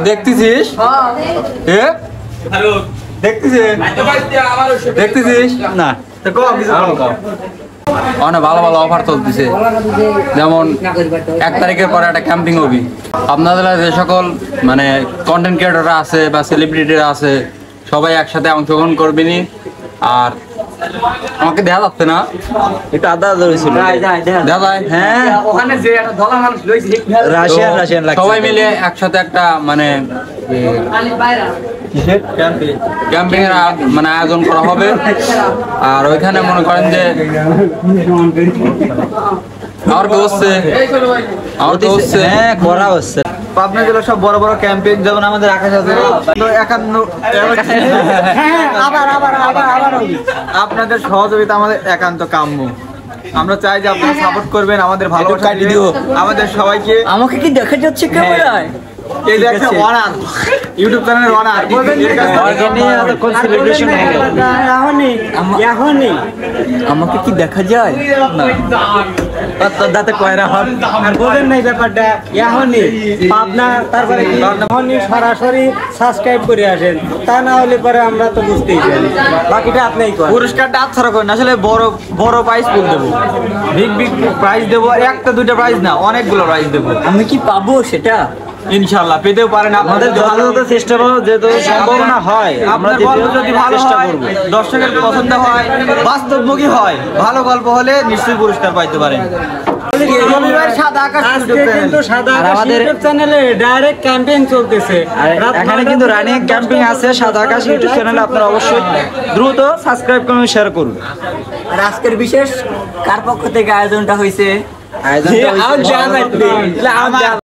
দেখতেছিস দেখতেছিস না অনেক ভালো ভালো অফার চলতেছে, যেমন 1 তারিখের পরে একটা ক্যাম্পিং হবি। আপনাদের যে সকল মানে কন্টেন্ট ক্রিয়েটররা আছে বা সেলিব্রিটিরা আছে সবাই একসাথে অংশগ্রহণ করবেনি। আর আমাকে দেখা যাচ্ছে না, একটু আদা ধরেছিল দেখা যায়। হ্যাঁ, ওখানে যে একটা দলা মানুষ লইছে রাশিয়ান সবাই মিলে একসাথে একটা মানে ক্যাম্পিং এর মানে আয়োজন করা হবে। আর ওইখানে মনে করেন যে আমার তো হচ্ছে হ্যাঁ করা হচ্ছে। পাবনা জেলার সব বড় বড় ক্যাম্পেইন, যেমন আমাদের আকাশ আছে 51 আপনাদের সহযোগিতা আমাদের একান্ত কাম্য। আমরা চাই যে আপনারা সাপোর্ট করবেন, আমাদের ভালোবাসা দিবেন আমাদের সবাইকে। আমাকে কি দেখা যাচ্ছে ক্যামেরায়? এই যে একটা ওয়ানার ইউটিউব চ্যানেলের ওয়ানার কোন সেলিব্রেশন এখনই আমাকে কি দেখা যায় না দাঁতে কয়রা হন আর বলেন নাই ব্যাপারটা এখনই পাবনা, তারপরে এখনই সরাসরি সাবস্ক্রাইব করে আসেন, তা না হলে পরে আমরা তো বুঝতেই পারি। বাকিটা আপনিই করেন। পুরস্কারটা আচ্ছা করেন, আসলে বড় বড় প্রাইজ ফুল দেবো, বিগ প্রাইজ দেবো, একটা দুইটা প্রাইজ না অনেকগুলো প্রাইজ দেবো। আমি কি পাবো সেটা? ইনশাআল্লাহ পেতেও পারেন। আপনাদের যথাযথ চেষ্টা করবো, যেহেতু সম্ভাবনা হয় আমরা যদি ভালো হয়, দর্শকের পছন্দ হয়, বাস্তবমুখী হয়, ভালো গল্প হলে নিশ্চয়ই পুরস্কার পাইতে পারেন। এখানে কিন্তু রানিং ক্যাম্পিং আছে সাদা আকাশ ইউটিউব চ্যানেলে, আপনারা অবশ্যই দ্রুত সাবস্ক্রাইব করুন, শেয়ার করুন। আর আজকের বিশেষ কার পক্ষ থেকে আয়োজনটা হয়েছে?